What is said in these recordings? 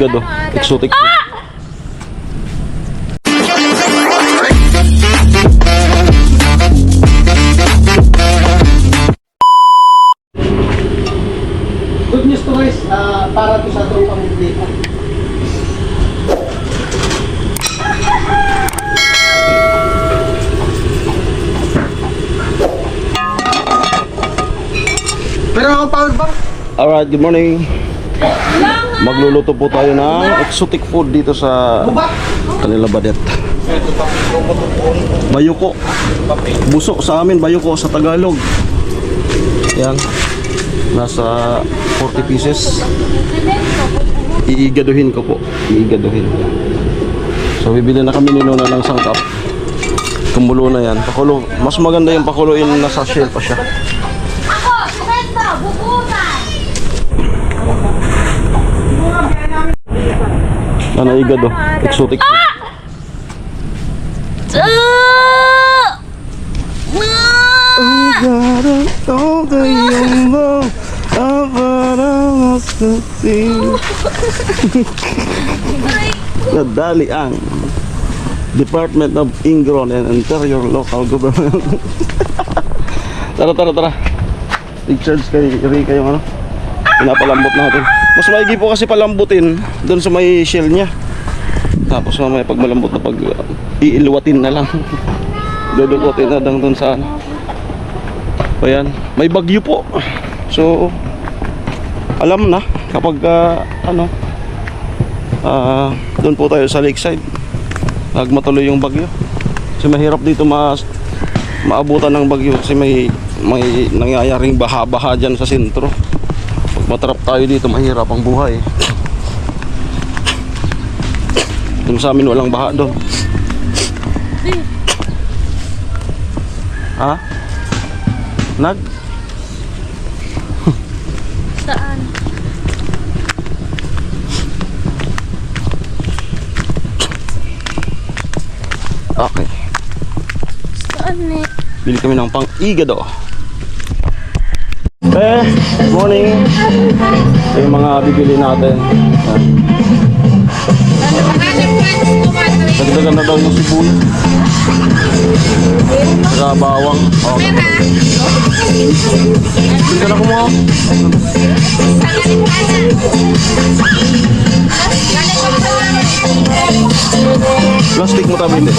igado, exotic food. Good news to guys, para to sa tropang dito. Pero ako power bank. Alright, good morning. Magluluto po tayo ng exotic food dito sa kanila Badet. Bayuko. Buso sa amin, bayuko sa Tagalog. Yan. Nasa 40 pieces. Iigaduhin ko po. Iigaduhin. So bibili na kami ni Nona ng sangkap. Kumulo na yan. Pakulo. Mas maganda yung pakuluin na sa shell pa siya. Ano igado? Exotic food. Nadali ang Department of Ingron and Interior Local Government. Tara. Pictures kay Rika yung ano. Pinapalambot natin. Mas maigi po kasi palambutin doon sa may shell niya. Tapos mamaya pag malambot na pag iilwatin na lang. Dudukotin na lang doon sa ano. Ayan, may bagyo po. So alam na kapag doon po tayo sa lakeside. Pag matuloy yung bagyo. Kasi mahirap dito maabutan ng bagyo kasi may nangyayaring baha-baha dyan sa sentro. Pag matrap tayo dito mahirap ang buhay. Yung sa amin walang baha doon. Ha? Saan? Okay. Saan eh? Bili kami ng pang-igado. Good morning. Ito yung mga bibili natin. Dagdagan na daw yung sibuyas. Saka bawang. Okay. Dito na kumuha. Plastic mo tabi hindi.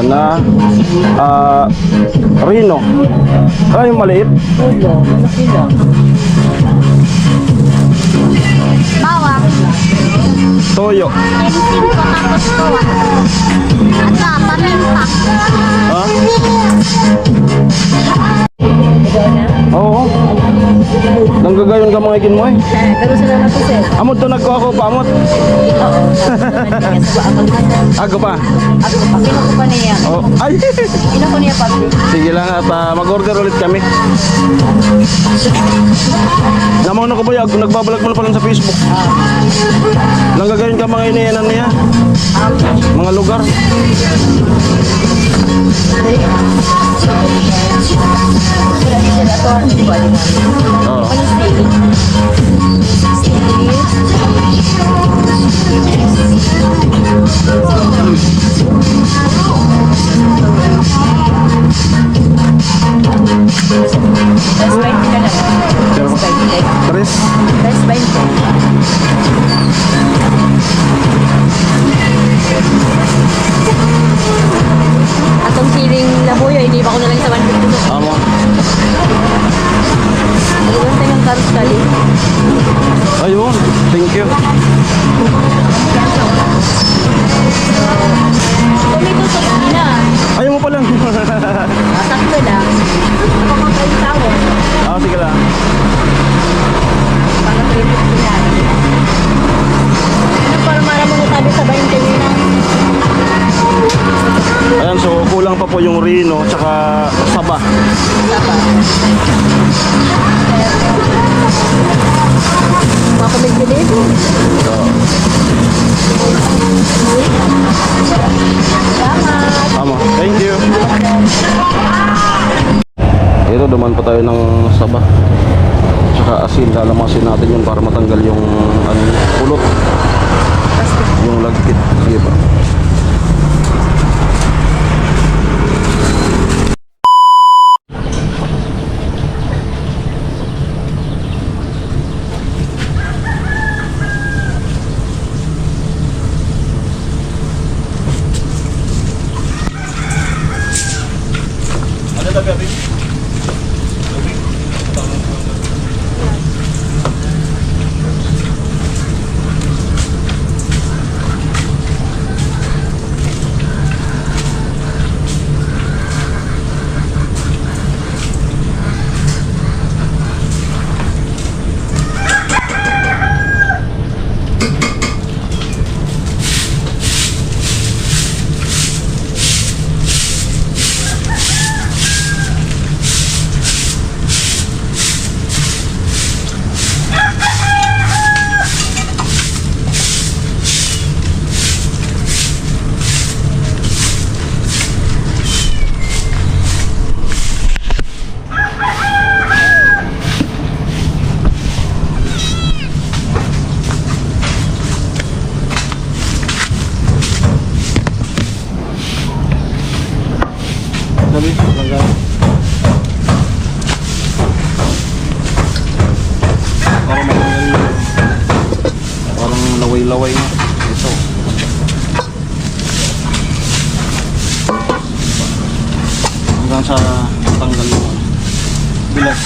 Na Rino. Ay, maliit. Bawang. Toyo. Ensin ko tapos tuwa. At paminta. Ha? Oo. Nanggagayon ka mga ikin mo eh. Dagusto na na po sir. Amot to nagko ako pa amot. Ako pa. Ako pa, kino ko pa niya. Oh, ay. Kino ko niya pa. Sige lang at mag-order ulit kami. Namang ko ba yung nagbabalag mo na pala sa Facebook. Nanggagayon ka mga iniyanan niya. Mga lugar. Oh. Tres. Atong siling labuyo, hindi pa ko na lang sa 150. Amo. kulang pa po yung Rino tsaka Saba. Makulit-kulit. Salamat. Tama. Thank you. Ito, duman pa tayo ng Saba. Tsaka asin, lalamasin natin yun para matanggal yung ano, pulot. Yung lagkit. Sige pa. Ano na gabi? Sabi, langga. Parang laway-laway na. Ito. Hanggang sa tanggal yung bilas.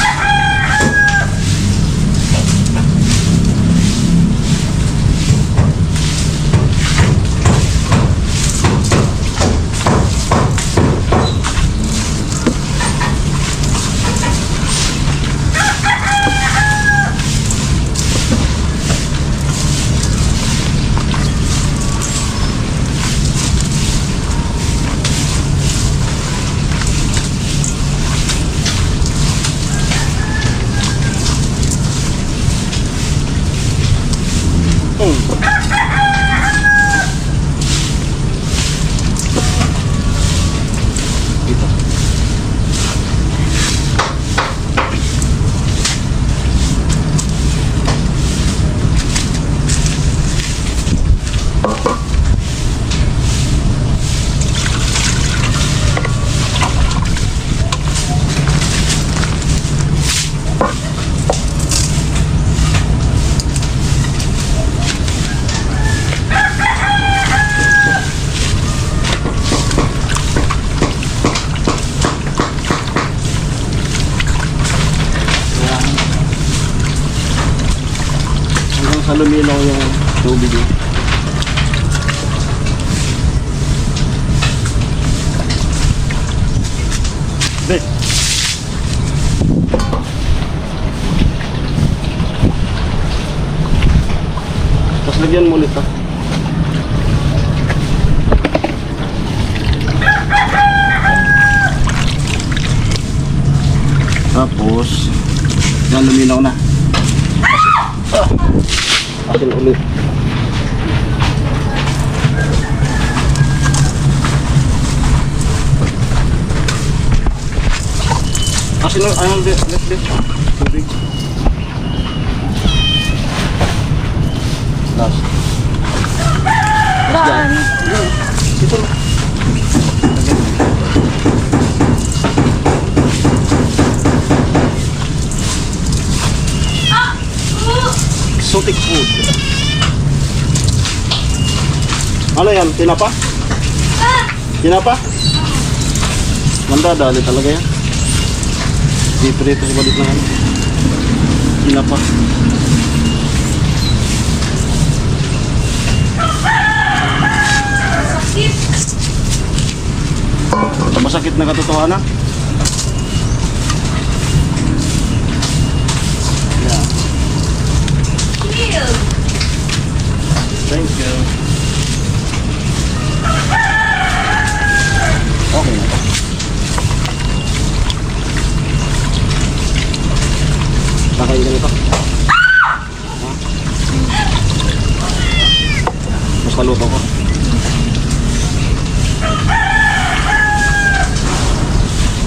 Dito. Hanggang sa luminaw yung tubig eh. Bek. Tapos lagyan mo ulit ah. Tapos yan, luminaw na. Asin ulit. Asin ulit. Ayun, let. Tubig. Last. Daan. Ito. Exotic food. Ano yan? Tinapa? Tinapa? Mandadali talaga yan. Dito sa balik ng ano. Tinapa. Masakit na katotohanan? Yeah. Thank you. Okay na to. Kakain ka nito. Mas maluto ko.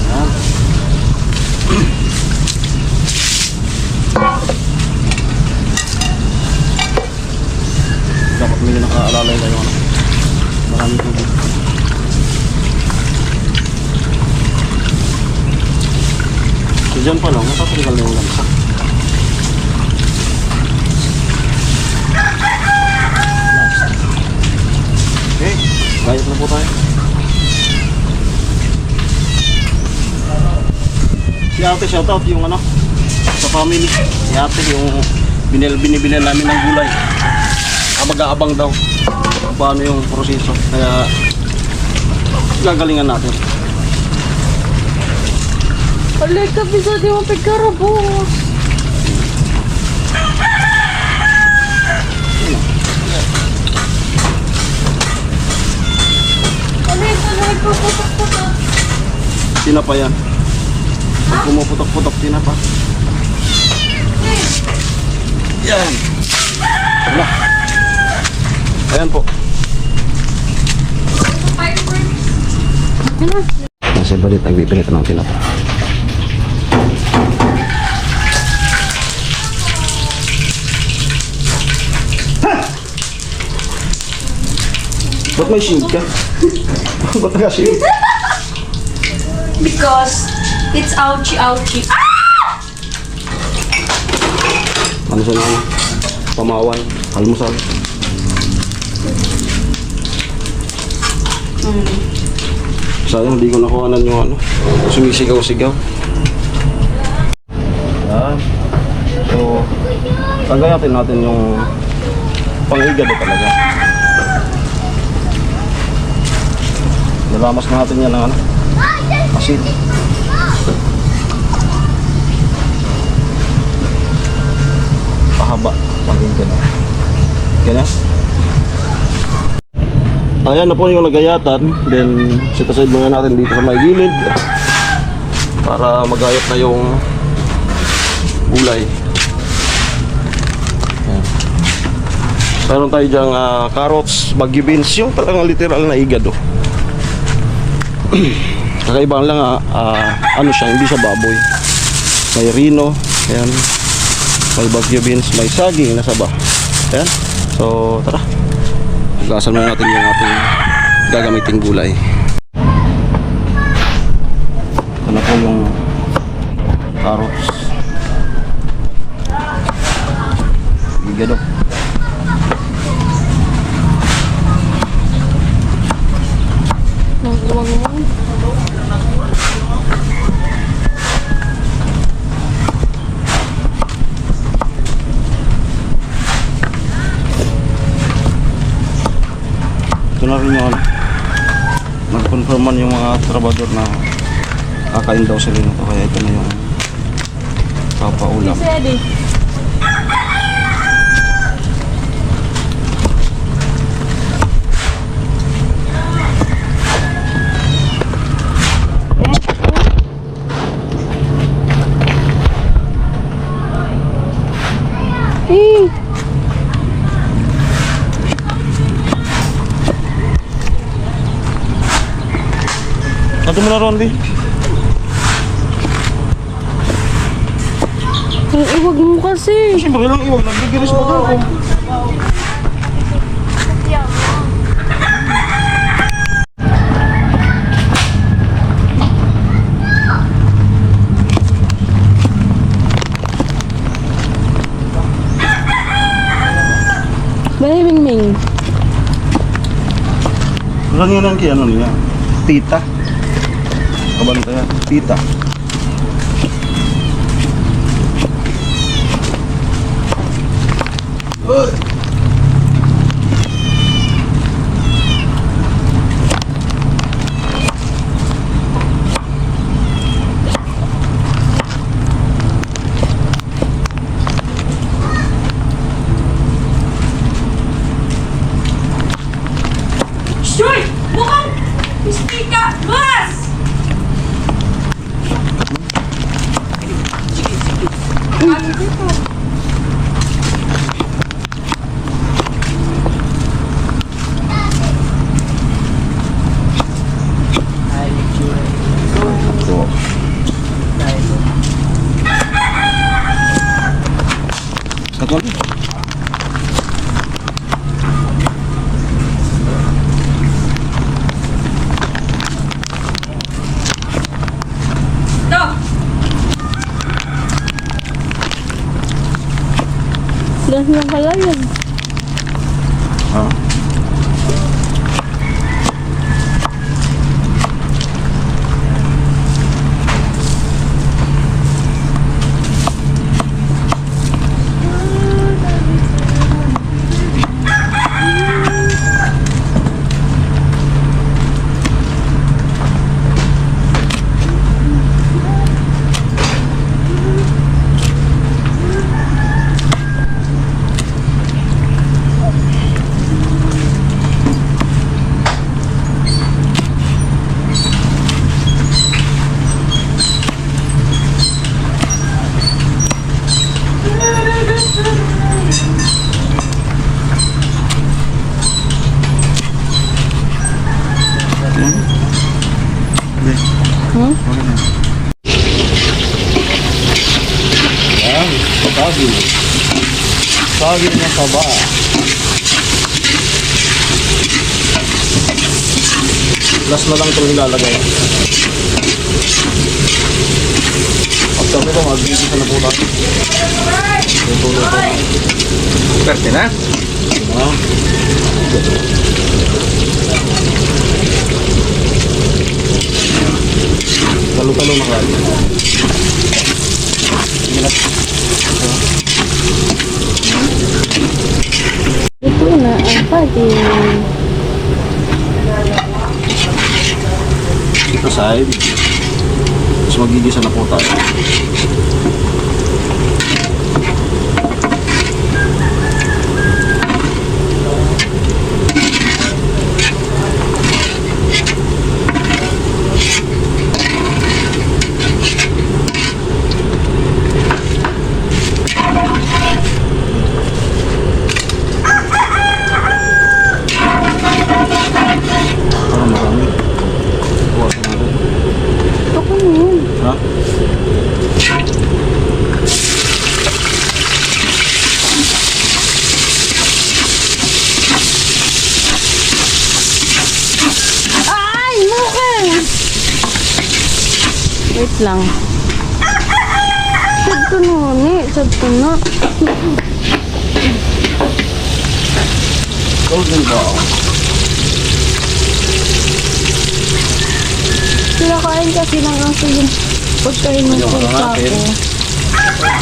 Yan. Dapat may nakaalalay kayo. Maraming tubig. So dyan pa lang, matatagal na yung lansa. Okay, gayat na po tayo. Si ate, shoutout yung ano, sa family. Si ate yung binibil namin ng gulay. Abang daw kung paano yung proseso. Kaya gagalingan natin. Alay ka, bisa di mo pagkarabos. Alay ka, nagpuputok-putok. Tinapa yan. Pumuputok-putok, tinapa. Yan. Wala. Ayan po. Nasa balit ang bibinit ng tinapa. Ba't may shield ka? Ba't naka-shield? Because it's ouchie. Ano sa naman? Pamawan, almusal. Sayang, hindi ko nakuhanan yung ano, sumisigaw-sigaw. Yan. So, tagayatin natin yung pang-igado talaga. Nalamas na natin yan ng ano, asin. Pahaba, pang-igado. Ganyan. Ayan na po yung nagayatan. Then set aside muna natin dito sa may gilid para magayat na yung gulay. Ayan. Meron tayo dyang carrots, bagyo beans, yung talagang literal na igado. Kakaibang lang ano siya, hindi siya baboy. May rino, ayan. May bagyo beans, may saging na saba. Ayan. So tara, hugasan muna natin yung ating gagamiting gulay. Ito na po yung carrots. Igado. Ito na rin yun. Nag-confirman yung mga trabador na kakain daw sila nito. Kaya ito na yung papaulam. Ito mo na, Rondi. Ang iwag mo kasi. Siyempre lang iwag. Nagbigiris pa daw ako. Ming. Ranginan kaya ano niya? Tita. Kabantaya. Tita. Shoy! Mukhang! Mistika! Mas! Ako. Gas na pala yun. Ah. Sabi. Sabi na taba. Last na lang itong ilalagay. Pag sabi ko, mag-ibig ka na po tayo. Tutuloy ko. Pwerte na? Talo-talo na kayo. Ito na ang pagin. Ito side. Tapos magigisa na po tayo. Parang marami. Buwasan natin. Ako na yun. Ha? Ay! Mukha! Wait lang. Sabto na ni. Sabto na. Golden ball. Kinakain kasi ng aso yung pagkain ng Ayun, pusa natin. ko.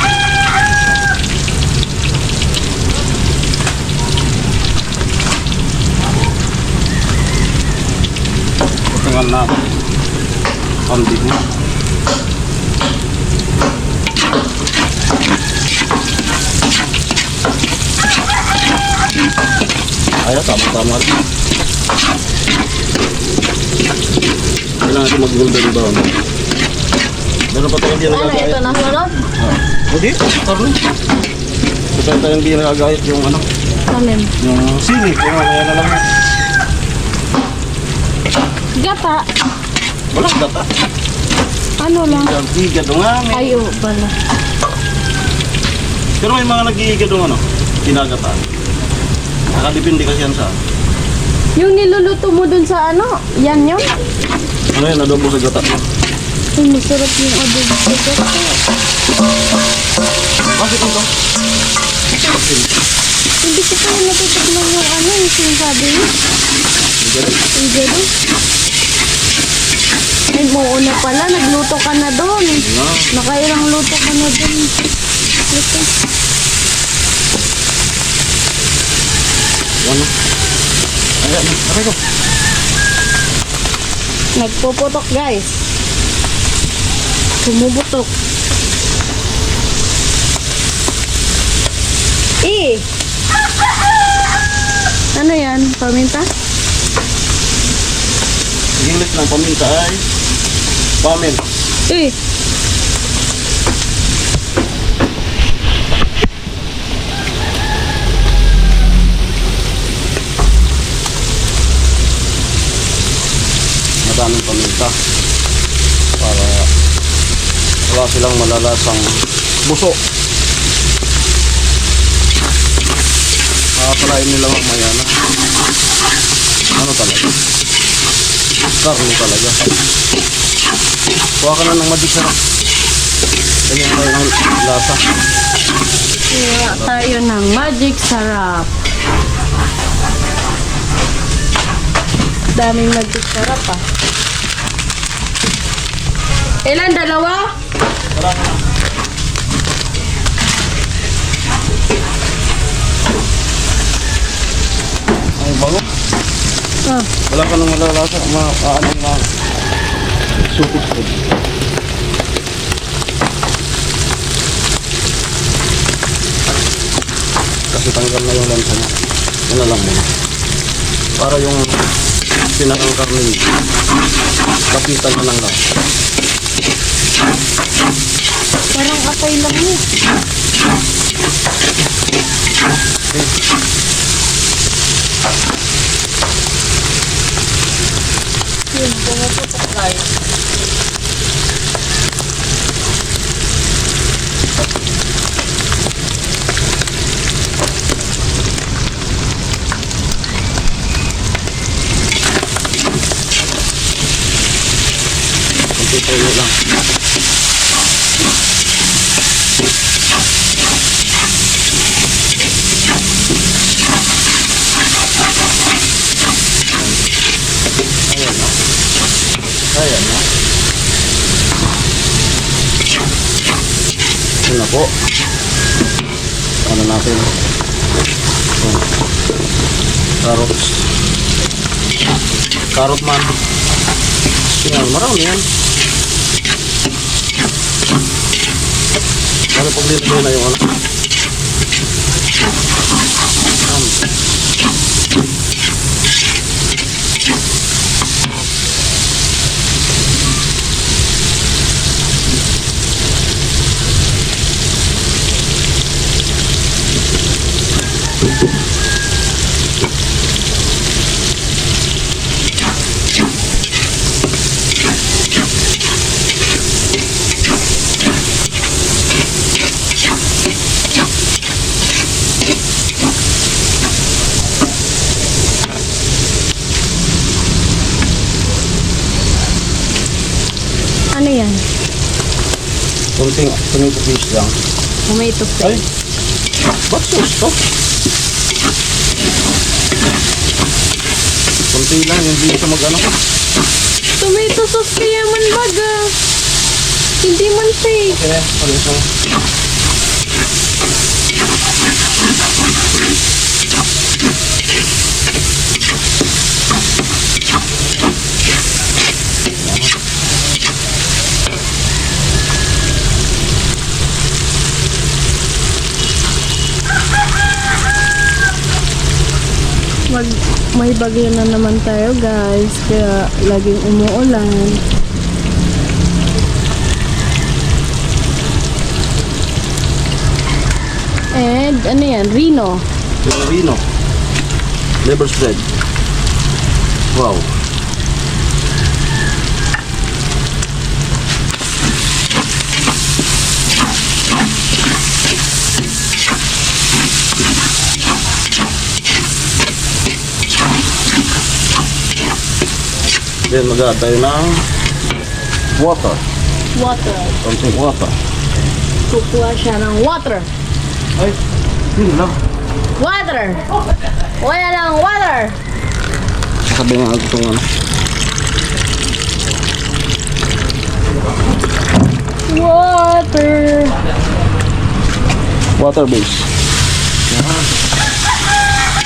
Patangan na. Pambig na. Ayaw, tama-tama rin. Kailangan natin mag-golden brown. Meron pa tayo hindi Ano nagagayat. ito? Nasunod? Hindi, tarlo. Ito tayo hindi nagagayat yung ano, Alin? yung sili. Yung ano yan na lang. Gata. Walang data. Ano lang? Nag-iigado nga. Ay, oo pala. Pero may mga nag-iigado ano, ginagataan. Nakadepende kasi yan sa Yung niluluto mo dun sa ano? Yan yun? ano yan, adobo sa gata. Ay, masarap yung adobo sa gata. Bakit ito? Hindi ko pa natutukman yung ano, yung sinasabi mo. Ang gano'n. Ay, muuna pala, nagluto ka na doon. Na, Nakairang luto ka na doon. Luto. ano? Ayan, aray ko. Nagpuputok guys. Sumubutok. Ano yan? Paminta? English ng paminta ay pamin. Madaming paminta para wala silang malalasang buso. Nakakalain nila mamaya na. Ano talaga? Karne talaga. Kuha ka na ng magic sarap. Ganyan tayo ng lasa. Kaya tayo ng magic sarap. Daming magic sarap ah. Ilan? Dalawa? Ay, bago. Ah. Wala ka nang malalasa. Ano na. Supis food. Kasi tanggal na yung lansa niya. Yan na lang muna. Para yung pinakang karne kapitan na lang lang. Parang atay lang mo. Yun, pumaputok tayo. Kunti tayo lang. Ayan na. Ayan na po. Ano natin? Carrots. Carrot man. Yan, marami yan. Ano pag nilagay na yung ano? Ano yan? Kunting tomato paste lang. Tomato Ay! paste. Ba't sauce to? Kunti lang, hindi siya mag-ano. Tomato sauce kaya man baga. Hindi man fake. Okay, palis lang. May bagyo na naman tayo guys, kaya laging umuulan. And ano yan? Rino. Rino. Liver spread. Wow. Then mag-add tayo ng water. Water. Konting water. Kukuha siya ng water. Ay, yun lang. Water! Wala lang water! Sasabihin nga itong ano. Water! Water base.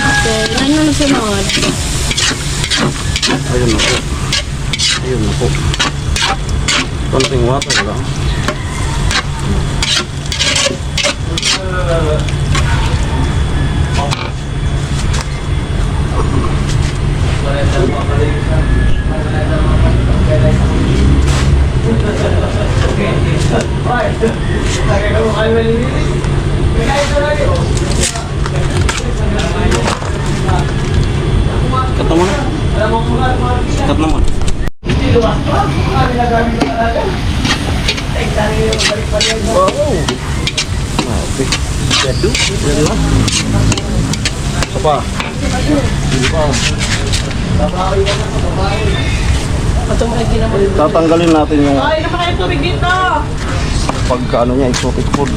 Okay, ano na sunod? Ayun na po. Ayun na po. Konting water lang. Cut naman. Cut naman. Wow. Okay. Jadu. Jadu. Ito pa. Hindi pa. Tatanggalin natin yung Ay, naman kayo tubig dito! pagkaano niya, exotic food.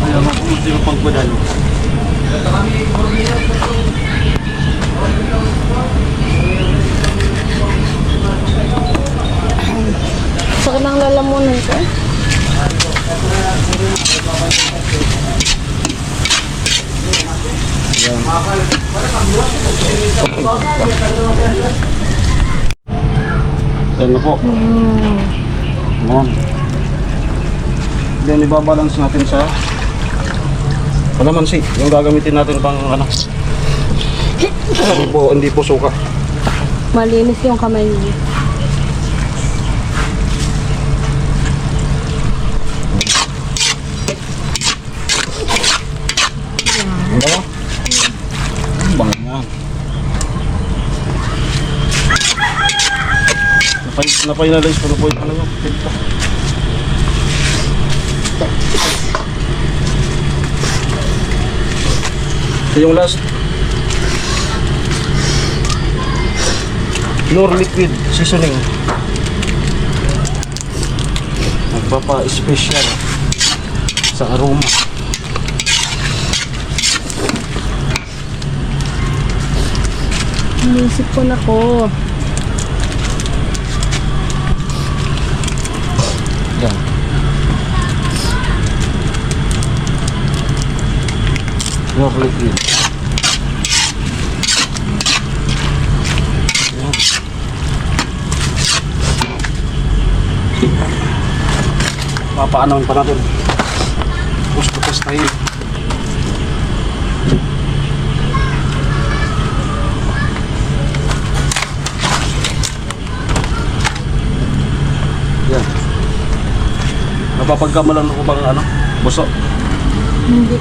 Alam mo kung sino pagbadan. Sakit ng lalamunan ko. Ayan na po. Ayan. Then ibabalance natin sa kalamansi. Yung gagamitin natin pang ano. Hindi po suka. Malinis yung kamay niya. Ano? Bang yan. Napay-finalize ko na po yung ano yun. Ito yung last. Nor liquid seasoning. Nagpapa-special sa aroma. Inisip ko na ko. Yan. Nor liquid. Yan. Papaanaw pa natin. Gusto style. Yan. Napapagkamalan ko bang ano? Buso? Hindi.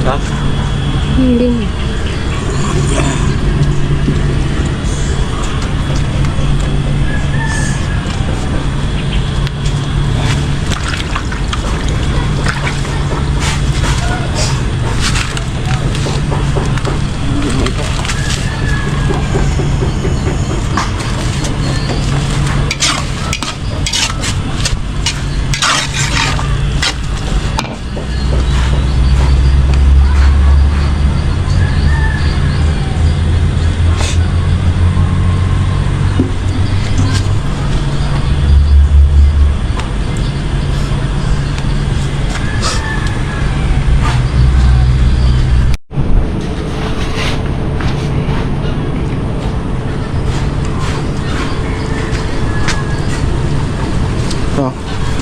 Ha? Hindi.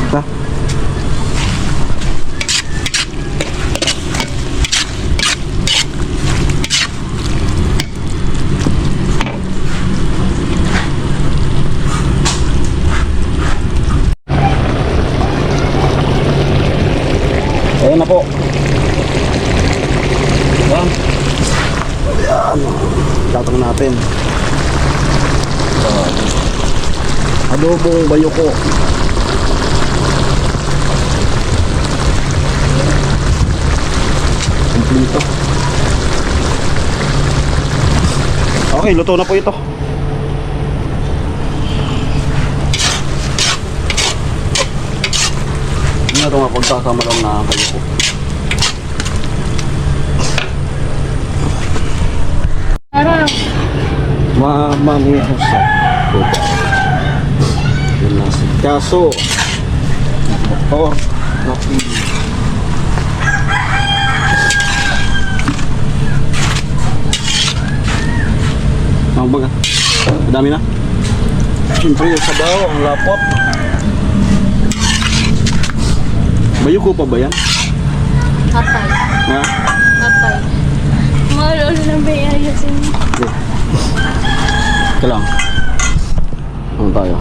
Ha? Ayan na po. Ayan. Ayan. Tatang natin. Adobong bayoko. Kompleto. Okay, luto na po ito. Hindi na ito nga pagkakama lang na bayoko. Parang. Mamamihos sa puta. Yun na si Kaso. Motor. Napili. Ang baga. Madami na. Siyempre yung sabaw, ang lapot. Bayoko pa ba yan? Hatay. Ha? Hatay. Malol na ba ayasin? Okay. Ito lang. Ano tayo?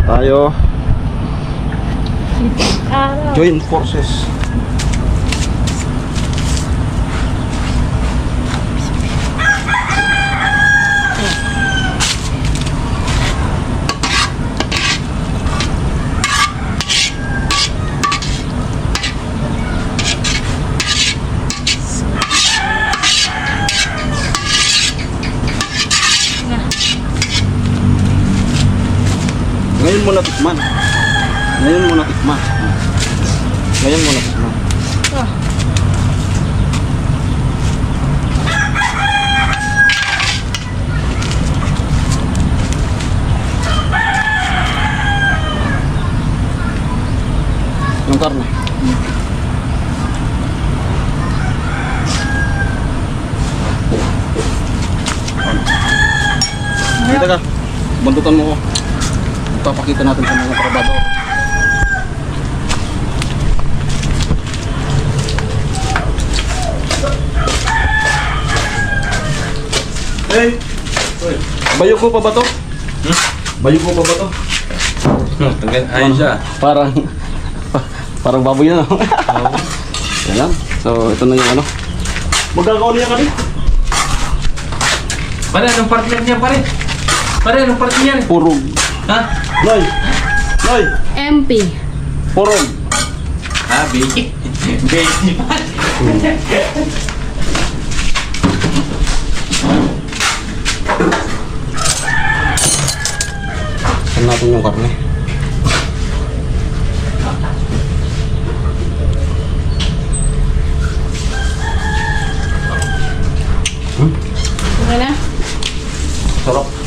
Tayo. Araw. Join forces. mo natikman. Ngayon mo natikman. Ngayon mo natikman. Ah. Yung karne. Kita ka. Bantutan mo ko. Ipapakita natin sa mga trabado. Hey! Bayo ko pa ba to? Bayo ko pa ba to? Ayun siya. Parang baboy na, no? Ayan. So, ito na yung ano. Magkakauli ka rin. Pare, anong partner niya, pare? Pare, anong partner niya? Purog. Ha? Noy! Noy! MP. Purog. Ha, baby. Baby pa. Saan natin yung karne? Okay na? Sarap.